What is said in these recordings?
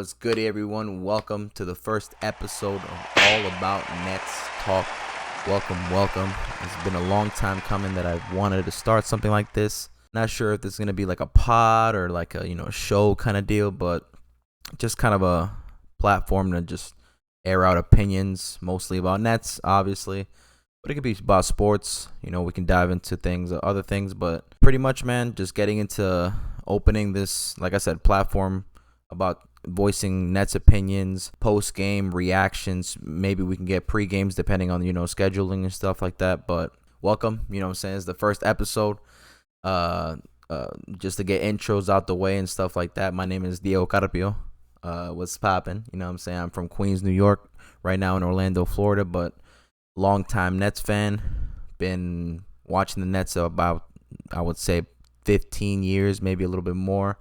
What's good, everyone? Welcome to the first episode of All About Nets Talk. Welcome. It's been a long time coming that I've wanted to start something like this. Not sure if this is going to be like a pod or like a show kind of deal, but just kind of a platform to just air out opinions, mostly about Nets, obviously. But it could be about sports. We can dive into other things, but pretty much, man, just getting into opening this, like I said, platform about voicing Nets opinions, post-game reactions. Maybe we can get pre-games depending on, scheduling and stuff like that. But welcome, I'm saying? It's the first episode. Just to get intros out the way and stuff like that. My name is Diego Carpio. What's poppin'? I'm saying? I'm from Queens, New York, right now in Orlando, Florida, but long-time Nets fan. Been watching the Nets about, I would say, 15 years, maybe a little bit more.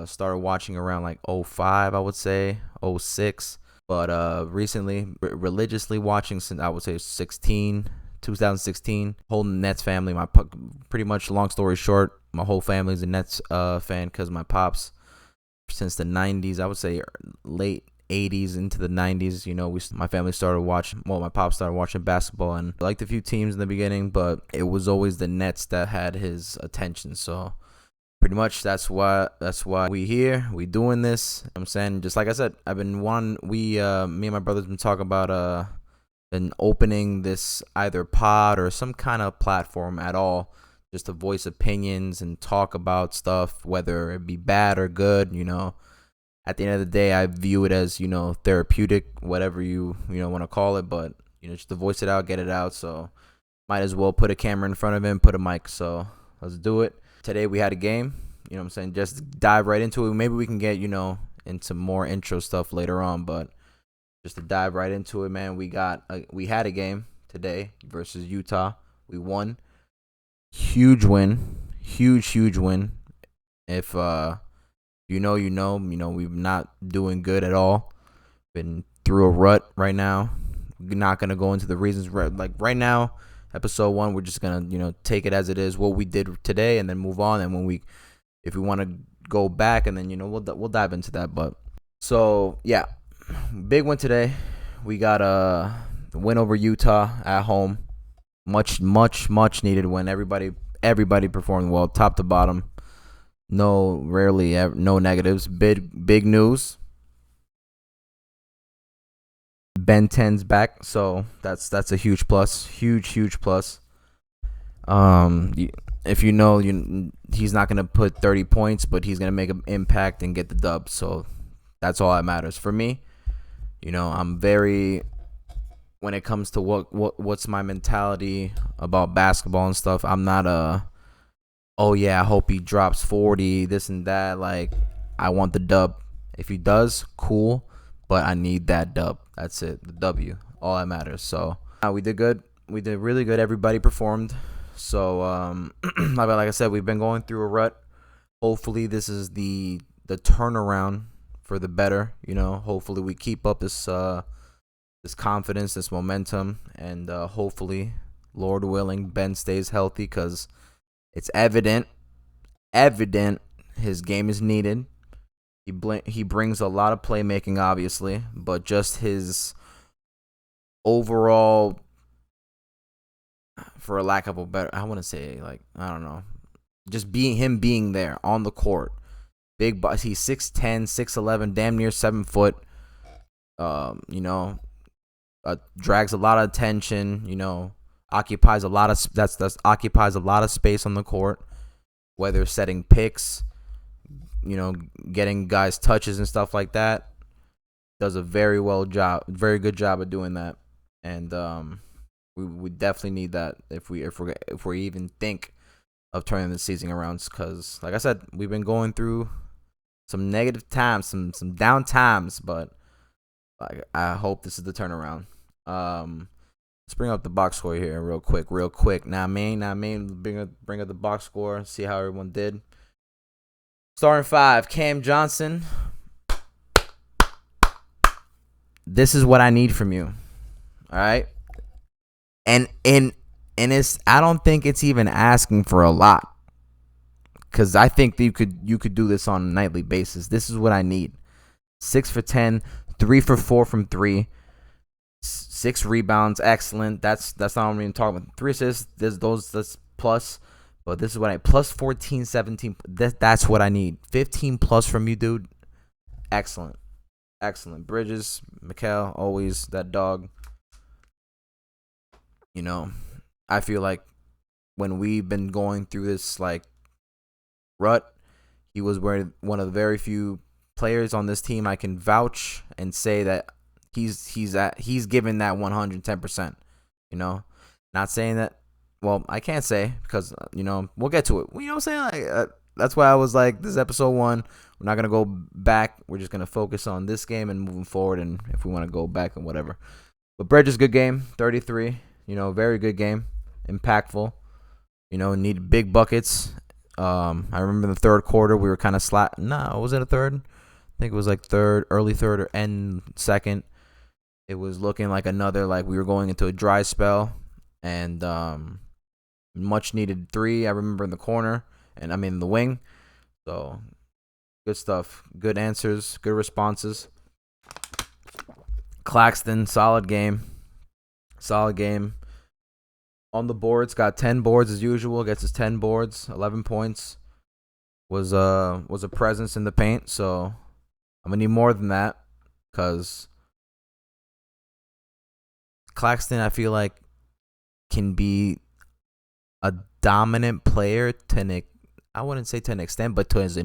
Started watching around like 05, I would say, 06. But recently, religiously watching since, I would say, 2016. Whole Nets family, pretty much, long story short, my whole family's a Nets fan because my pops, since the 90s, I would say late 80s into the 90s, my family started watching, my pop started watching basketball, and I liked a few teams in the beginning, but it was always the Nets that had his attention. So pretty much that's why we here, we doing this. I'm saying, just like I said, I've been me and my brothers been talking about been opening this either pod or some kind of platform at all, just to voice opinions and talk about stuff, whether it be bad or good. At the end of the day, I view it as, therapeutic, whatever you want to call it, but, just to voice it out, get it out. So might as well put a camera in front of him, put a mic. So let's do it. Today we had a game, just dive right into it. Maybe we can get, into more intro stuff later on, but just to dive right into it, man, we had a game today versus Utah. We won. Huge win. Huge win. If, we're not doing good at all. Been through a rut right now. We're not going to go into the reasons. Like right now, episode 1, we're just going to, take it as it is, what we did today, and then move on. And if we want to go back, and then, we'll dive into that. But so, yeah, big win today. We got a win over Utah at home. Much needed win. Everybody performed well, top to bottom. No negatives. Big news. Ben 10's back, so that's a huge plus. Huge plus. If he's not gonna put 30 points, but he's gonna make an impact and get the dub. So that's all that matters for me. I'm very, when it comes to what's my mentality about basketball and stuff, I'm not oh yeah, I hope he drops 40, this and that. Like, I want the dub. If he does, cool, but I need that dub. That's it, the W, all that matters. So we did good. We did really good. Everybody performed. So like I said, we've been going through a rut. Hopefully this is the turnaround for the better. Hopefully we keep up this confidence, this momentum, and hopefully, Lord willing, Ben stays healthy, because it's evident his game is needed. He brings a lot of playmaking, obviously, but just his overall, for a lack of a better, I want to say, like, I don't know, just being there on the court. Big boss. He's 6'10", 6'11", damn near 7 foot. Drags a lot of attention. Occupies a lot of space on the court, whether setting picks, getting guys touches and stuff like that. Does a very good job of doing that, and we definitely need that if we even think of turning the season around, because like I said, we've been going through some negative times, some down times, but I hope this is the turnaround. Let's bring up the box score here real quick. Nah, I mean, bring up the box score, see how everyone did. Starting 5, Cam Johnson. This is what I need from you. All right? And it's, I don't think it's even asking for a lot, because I think you could do this on a nightly basis. This is what I need. 6 for 10, 3 for 4 from 3, 6 rebounds, excellent. That's not what I'm even talking about. 3 assists, that's plus. But this is what plus 14, 17. That's what I need. 15 plus from you, dude. Excellent. Excellent. Bridges, Mikal, always that dog. You know, I feel like when we've been going through this like rut, he was one of the very few players on this team I can vouch and say that he's given that 110%. You know, not saying that. Well, I can't say because we'll get to it. You know what I'm saying? Like, that's why I was like, this is episode 1. We're not gonna go back. We're just gonna focus on this game and moving forward. And if we want to go back and whatever. But Bridges, good game, 33. Very good game, impactful. Needed big buckets. I remember in the third quarter we were kind of slack. No, was it a third? I think it was like early third or end second. It was looking like we were going into a dry spell, and much needed 3. I remember in the corner, and I mean in the wing. So good stuff, good answers, good responses. Claxton, solid game. On the boards, got 10 boards as usual. Gets his 10 boards, 11 points. Was a presence in the paint. So I'm gonna need more than that, because Claxton, I feel like, can be a dominant player I wouldn't say to an extent, but to his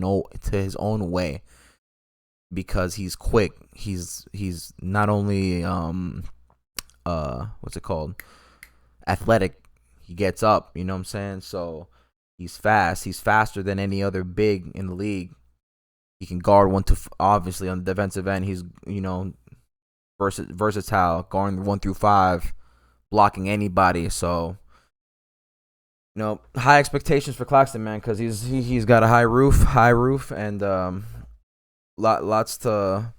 own way, because he's quick. He's not only what's it called? Athletic. He gets up, you know what I'm saying? So he's fast. He's faster than any other big in the league. He can guard obviously on the defensive end. He's versatile, guarding 1 through 5, blocking anybody. So high expectations for Claxton, man, because he's got a high roof, and lots to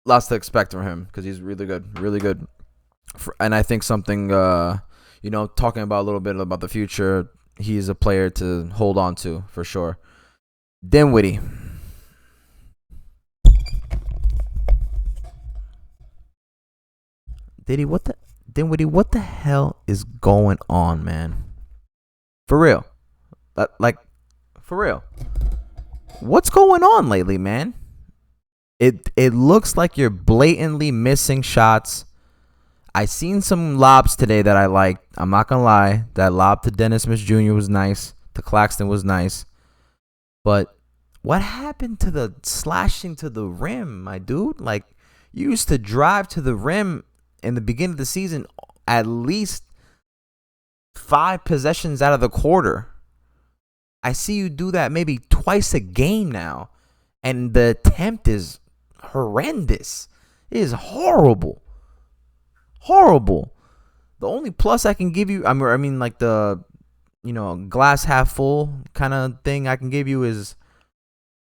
expect from him, because he's really good. And I think something, talking about a little bit about the future, he's a player to hold on to for sure. Dinwiddie. Dinwiddie, what the hell is going on, man? For real. For real. What's going on lately, man? It looks like you're blatantly missing shots. I seen some lobs today that I liked. I'm not going to lie. That lob to Dennis Smith Jr. was nice. To Claxton was nice. But what happened to the slashing to the rim, my dude? Like, you used to drive to the rim in the beginning of the season at least 5 possessions out of the quarter. I see you do that maybe twice a game now. And the attempt is horrendous. It is horrible. The only plus I can give you, I mean like the glass half full kind of thing I can give you is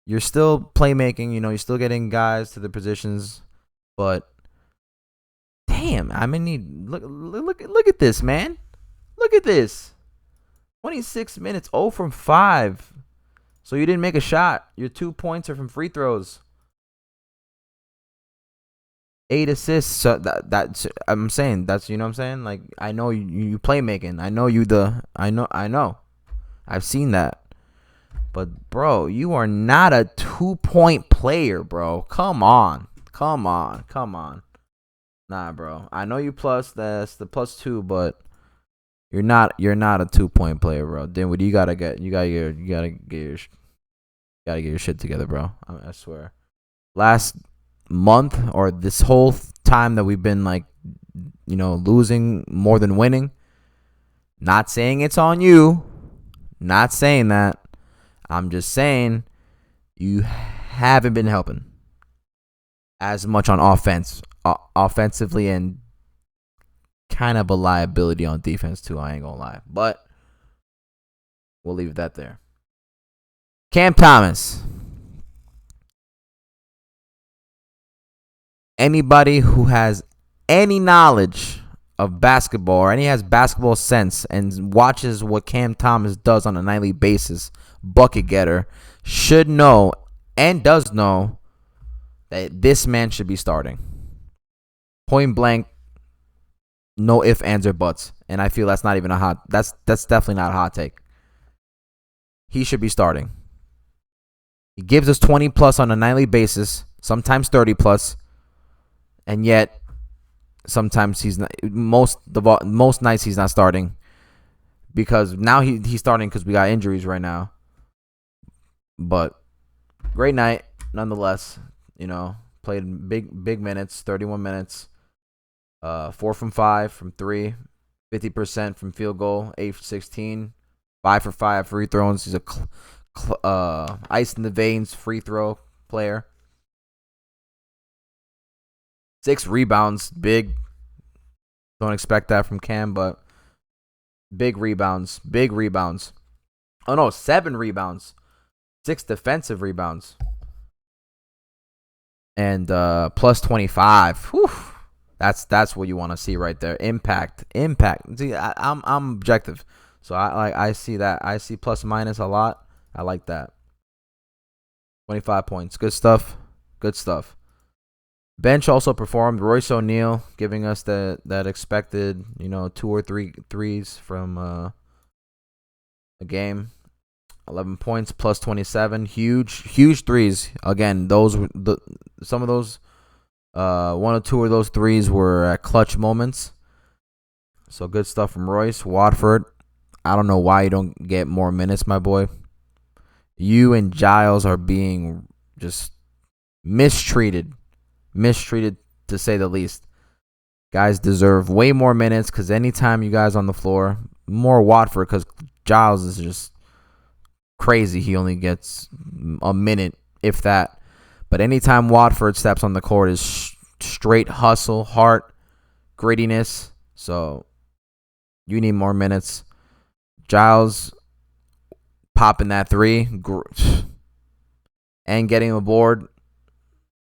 you're still playmaking. You're still getting guys to the positions, but damn, I mean, look at this, man. Look at this. 26 minutes, 0 from 5. So you didn't make a shot. Your 2 points are from free throws. 8 assists. So that's I'm saying, that's, what I'm saying? Like, I know you playmaking. I know. I've seen that. But bro, you are not a 2-point player, bro. Come on. Nah, bro. I know you that's the +2, but you're not a 2-point player, bro. Then you gotta get your shit together, bro. I swear. Last month, or this whole time that we've been losing more than winning, not saying it's on you, not saying that. I'm just saying you haven't been helping as much on offensively, and kind of a liability on defense too. I ain't gonna lie, but we'll leave that there. Cam Thomas. Anybody who has any knowledge of basketball, or any has basketball sense and watches what Cam Thomas does on a nightly basis, bucket getter, should know and does know that this man should be starting. Point blank, no ifs, ands, or buts. And I feel that's not even that's definitely not a hot take. He should be starting. He gives us 20 plus on a nightly basis, sometimes 30 plus, and yet sometimes he's not. Most nights he's not starting because now he's starting because we got injuries right now. But great night nonetheless. You know, played big minutes, 31 minutes, 4 from 5 from 3, 50% from field goal, 8 for 16, 5 for 5 free throws. He's a ice in the veins free throw player. 6 rebounds, big. Don't expect that from Cam, but big rebounds. Oh no, 7 rebounds, 6 defensive rebounds, and plus 25. Whew. That's what you want to see right there. Impact. See, I'm objective, so I see that. I see plus minus a lot. I like that. 25 points. Good stuff. Bench also performed. Royce O'Neal giving us that expected, 2 or 3 threes from a game. 11 points, plus 27. Huge threes. Again, some of those, 1 or 2 of those threes were at clutch moments. So good stuff from Royce. Watford, I don't know why you don't get more minutes, my boy. You and Giles are being just mistreated to say the least. Guys deserve way more minutes because anytime you guys on the floor, more Watford because Giles is just crazy. He only gets a minute, if that. But anytime Watford steps on the court is straight hustle, heart, grittiness. So you need more minutes. Giles popping that 3 and getting him aboard.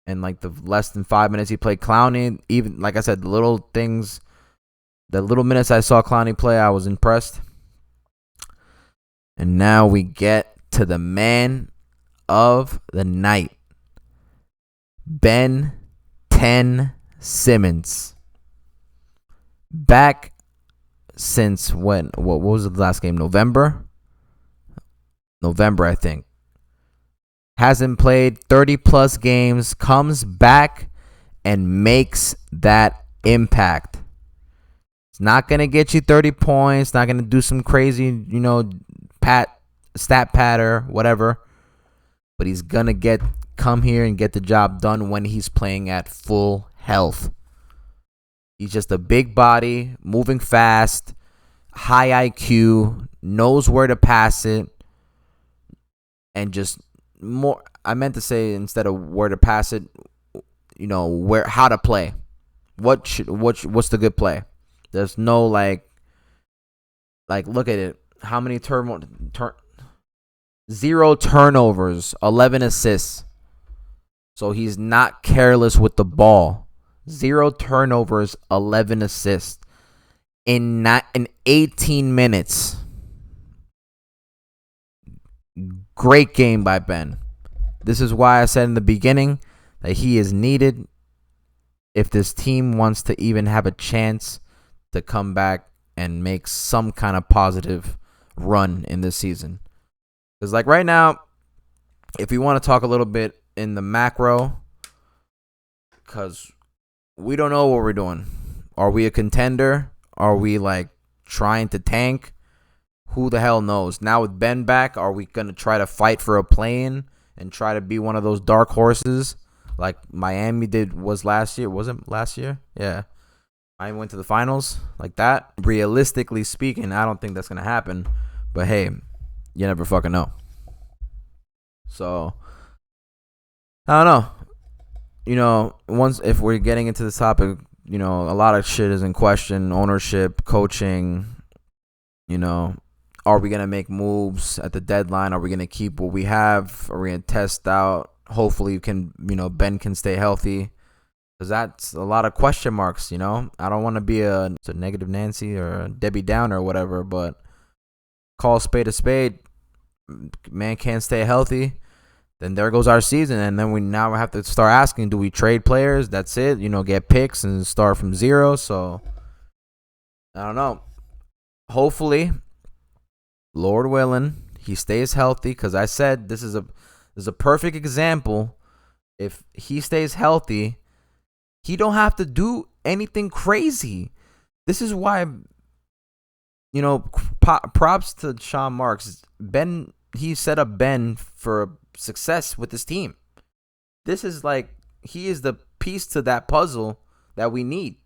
And like the less than 5 minutes he played Clowney, even like I said, the little minutes I saw Clowney play, I was impressed. And now we get to the man of the night, Ben 10 Simmons. Back since when? What was the last game? November, I think. Hasn't played 30-plus games, comes back and makes that impact. It's not going to get you 30 points, not going to do some crazy, stat patter, whatever. But he's going to come here and get the job done when he's playing at full health. He's just a big body, moving fast, high IQ, knows where to pass it, and just more. I meant to say instead of where to pass it, how to play. What's the good play? There's no like look at it. How many 0 turnovers, 11 assists. So he's not careless with the ball. 0 turnovers, 11 assists in 18 minutes. Great game by Ben. This is why I said in the beginning that he is needed if this team wants to even have a chance to come back and make some kind of positive run in this season. Because like right now, if we want to talk a little bit in the macro, because we don't know what we're doing. Are we a contender? Are we like trying to tank? Who the hell knows? Now with Ben back, are we going to try to fight for a play-in and try to be one of those dark horses like Miami was last year? Was it last year? Yeah. Miami went to the finals like that. Realistically speaking, I don't think that's going to happen. But hey, you never fucking know. So, I don't know. Once if we're getting into this topic, a lot of shit is in question. Ownership, coaching, are we going to make moves at the deadline? Are we going to keep what we have? Are we going to test out? Hopefully Ben can stay healthy. Because that's a lot of question marks, I don't want to be a negative Nancy or a Debbie Downer or whatever, but call a spade a spade. Man can't stay healthy. then there goes our season. And then we now have to start asking, do we trade players? That's it. Get picks and start from zero. So I don't know. Hopefully, Lord willing, he stays healthy. Because I said this is a perfect example. If he stays healthy, he don't have to do anything crazy. This is why, props to Sean Marks. He set up Ben for success with his team. This is he is the piece to that puzzle that we need.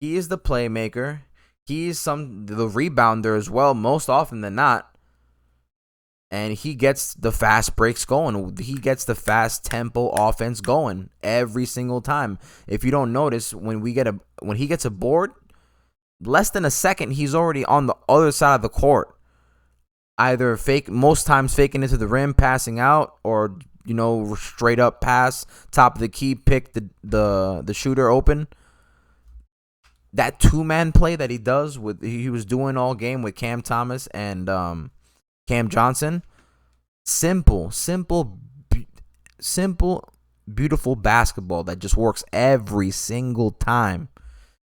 He is the playmaker. He is the rebounder as well, most often than not. And he gets the fast breaks going. He gets the fast tempo offense going every single time. If you don't notice, when he gets a board, less than a second, he's already on the other side of the court. Either most times faking into the rim, passing out, or straight up pass, top of the key, pick the shooter open. That 2-man play that he was doing all game with Cam Thomas and Cam Johnson. Simple, beautiful basketball that just works every single time.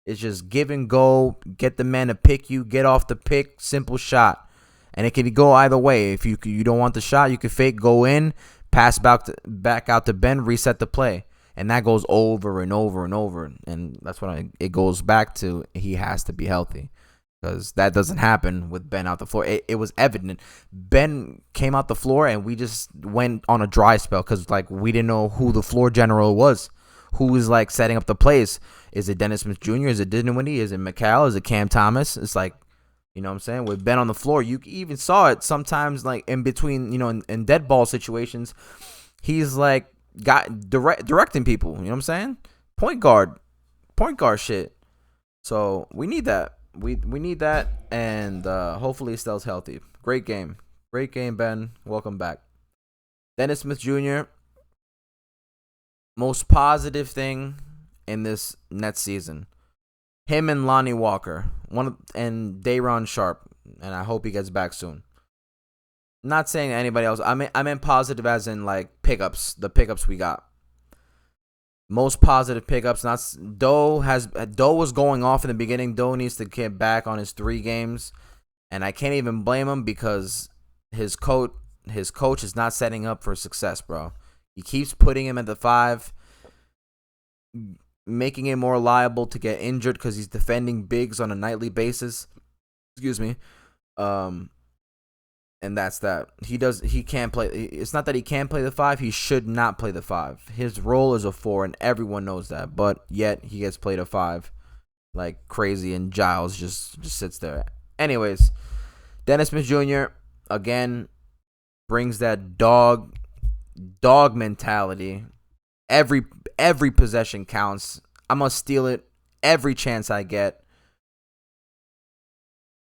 It's just give and go, get the man to pick you, get off the pick, simple shot. And it can go either way. If you don't want the shot, you can fake, go in, pass back out to Ben, reset the play. And that goes over and over and over. And that's what it goes back to. He has to be healthy. Because that doesn't happen with Ben out the floor. It was evident. Ben came out the floor and we just went on a dry spell because we didn't know who the floor general was. Who was setting up the plays. Is it Dennis Smith Jr.? Is it Dinwiddie? Is it Mikal? Is it Cam Thomas? It's you know what I'm saying? With Ben on the floor, you even saw it sometimes in between, in dead ball situations. He's directing people. You know what I'm saying? Point guard shit. So we need that. We need that, and hopefully he stays healthy. Great game, Ben. Welcome back. Dennis Smith Jr. Most positive thing in this Nets season. Him and Lonnie Walker, and Day'Ron Sharpe, and I hope he gets back soon. Not saying anybody else. I meant positive as in pickups. The pickups we got. Most positive pickups. Doe was going off in the beginning. Doe needs to get back on his 3 games, and I can't even blame him because his coach is not setting up for success, bro. He keeps putting him at the 5, making him more liable to get injured because he's defending bigs on a nightly basis. Excuse me. And that's that. He can't play. It's not that he can't play the 5. He should not play the 5. His role is a 4, and everyone knows that. But yet he gets played a 5 like crazy, and Giles just sits there. Anyways, Dennis Smith Jr. again brings that dog mentality. Every possession counts. I'm gonna steal it every chance I get.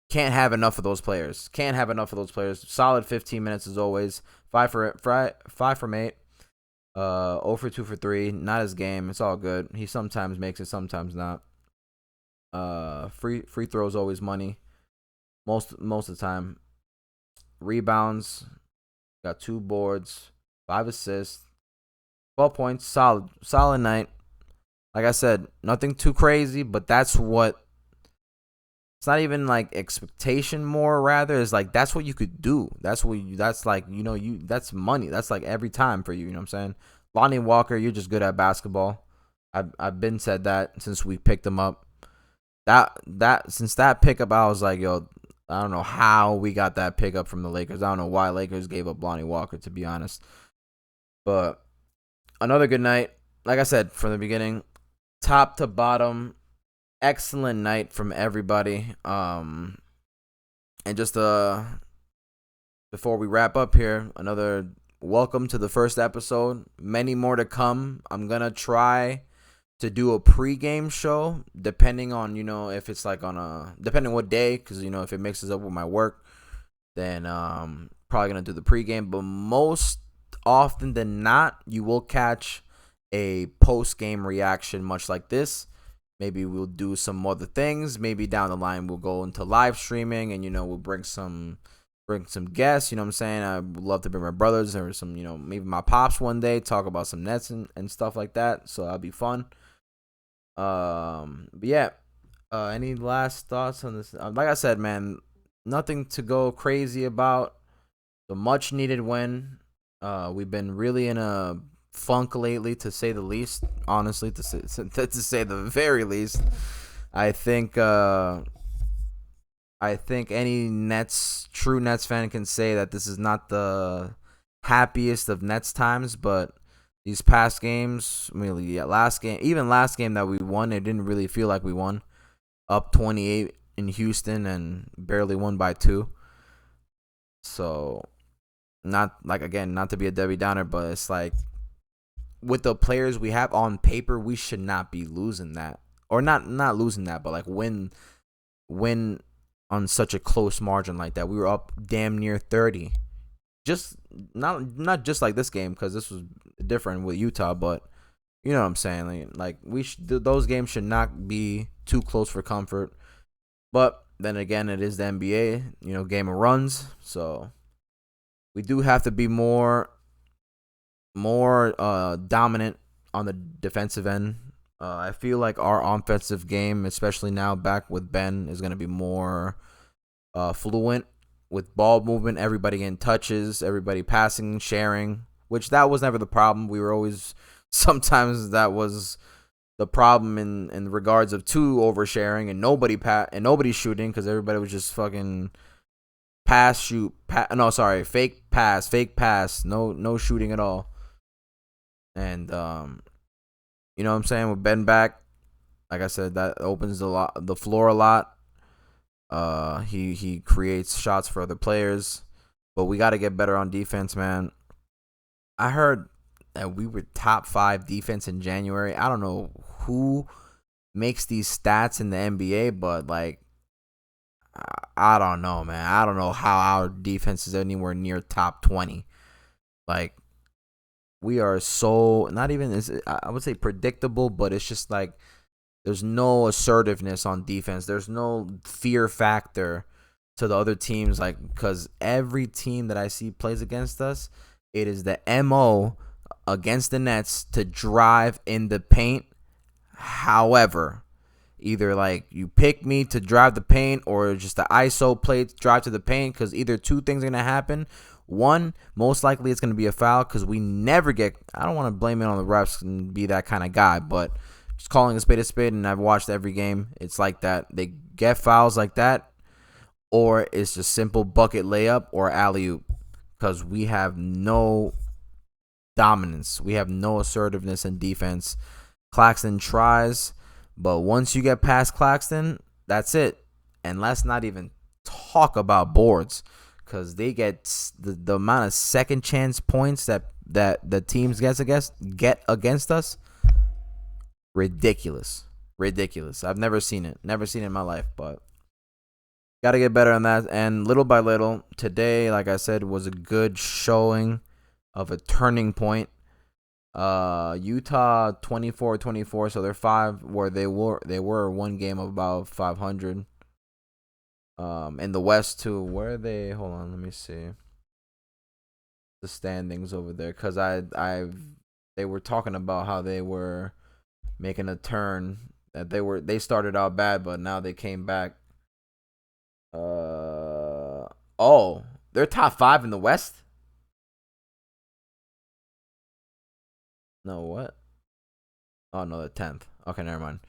Can't have enough of those players. Solid 15 minutes as always. 5 from 8. 0 for 2 for 3. Not his game. It's all good. He sometimes makes it, sometimes not. Free throws always money. Most of the time. Rebounds. Got 2 boards. 5 assists. 12 points. Solid night. Like I said, nothing too crazy, but that's what. It's not even expectation more, rather. It's that's what you could do. That's money. That's every time for you. You know what I'm saying? Lonnie Walker, you're just good at basketball. I've been said that since we picked him up. Since that pickup, I was yo, I don't know how we got that pickup from the Lakers. I don't know why Lakers gave up Lonnie Walker, to be honest. But another good night. Like I said from the beginning, top to bottom. Excellent night from everybody. And just before we wrap up here, another welcome to the first episode. Many more to come. I'm gonna try to do a pregame show, depending on if it's depending what day, because if it mixes up with my work, then probably gonna do the pregame. But most often than not, you will catch a post-game reaction, much like this. Maybe we'll do some other things. Maybe down the line we'll go into live streaming and we'll bring some bring some guests. You know what I'm saying? I would love to bring my brothers or some, maybe my pops one day, talk about some Nets and stuff like that. So that'll be fun. But yeah. Any last thoughts on this? Like I said, man, nothing to go crazy about. The much needed win. We've been really in a funk lately, to say the least. Honestly, to say the very least. I think any true Nets fan can say that this is not the happiest of Nets times, but these past games, last game that we won, it didn't really feel like we won. Up 28 in Houston and barely won by 2. So, not to be a Debbie Downer, but it's like, with the players we have on paper, we should not be losing that, or not losing that, but like win on such a close margin like that. We were up damn near 30. Just not just like this game, because this was different with Utah, but you know what I'm saying. Like those games should not be too close for comfort. But then again, it is the NBA, game of runs. So we do have to be more dominant on the defensive end. I feel like our offensive game, especially now back with Ben, is going to be more fluent with ball movement, everybody getting touches, everybody passing, sharing, which that was never the problem. We were always, sometimes that was the problem in regards of two oversharing and nobody shooting, because everybody was just fucking fake pass, no shooting at all. And you know what I'm saying, with Ben back, like I said, that opens the floor a lot. He creates shots for other players, but we got to get better on defense, man. I heard that we were top 5 defense in January. I don't know who makes these stats in the NBA, but like, I don't know, man. I don't know how our defense is anywhere near top 20. Like, we are so not even, I would say, predictable, but it's just like there's no assertiveness on defense. There's no fear factor to the other teams, like, because every team that I see plays against us, it is the MO against the Nets to drive in the paint. However, either like you pick me to drive the paint or just the ISO play to drive to the paint, because either two things are going to happen. One, most likely it's going to be a foul, because we never get – I don't want to blame it on the refs and be that kind of guy, but just calling a spade, and I've watched every game, it's like that. They get fouls like that, or it's just simple bucket layup or alley-oop, because we have no dominance. We have no assertiveness in defense. Claxton tries, but once you get past Claxton, that's it. And let's not even talk about boards, because they get the amount of second chance points that the teams get against us. Ridiculous. I've never seen it in my life, but got to get better on that. And little by little, today, like I said, was a good showing of a turning point. Utah 24-24, so they're 5 where they were one game of about 500. In the West too, where are they? Hold on, let me see the standings over there, because they were talking about how they were making a turn, that they started out bad, but now they came back. They're top 5 in the West. No, what? Oh no, they're 10th. Okay, never mind.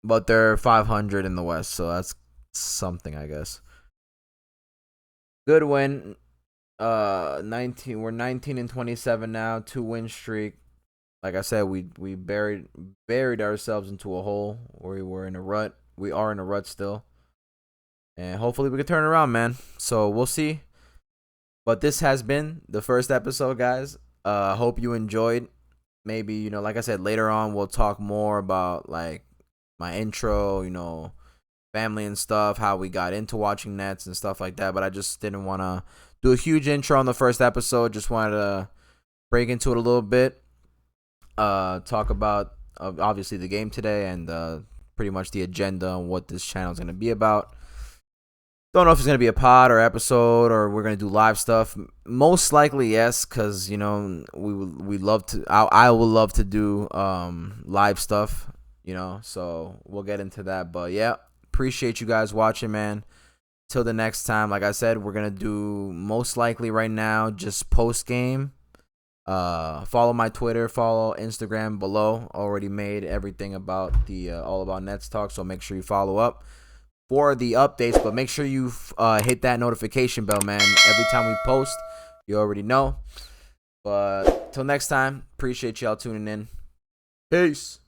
But they're 500 in the West, so that's something, I guess. Good win. 19. We're 19-27 now. 2-win streak. Like I said, we buried ourselves into a hole where we were in a rut. We are in a rut still, and hopefully we can turn around, man. So we'll see. But this has been the first episode, guys. Hope you enjoyed. Maybe, like I said, later on we'll talk more about like my intro, family and stuff, how we got into watching Nets and stuff like that. But I just didn't want to do a huge intro on the first episode. Just wanted to break into it a little bit. Talk about obviously the game today and pretty much the agenda on what this channel is going to be about. Don't know if it's gonna be a pod or episode or we're gonna do live stuff. Most likely yes, cause we love to. I will love to do live stuff. So we'll get into that. But yeah, appreciate you guys watching, man. Till the next time, like I said, we're gonna do most likely right now just post game. Follow my Twitter, follow Instagram below. Already made everything about the All About Nets talk, so make sure you follow up for the updates, but make sure you hit that notification bell, man. Every time we post, you already know. But till next time, appreciate y'all tuning in. Peace.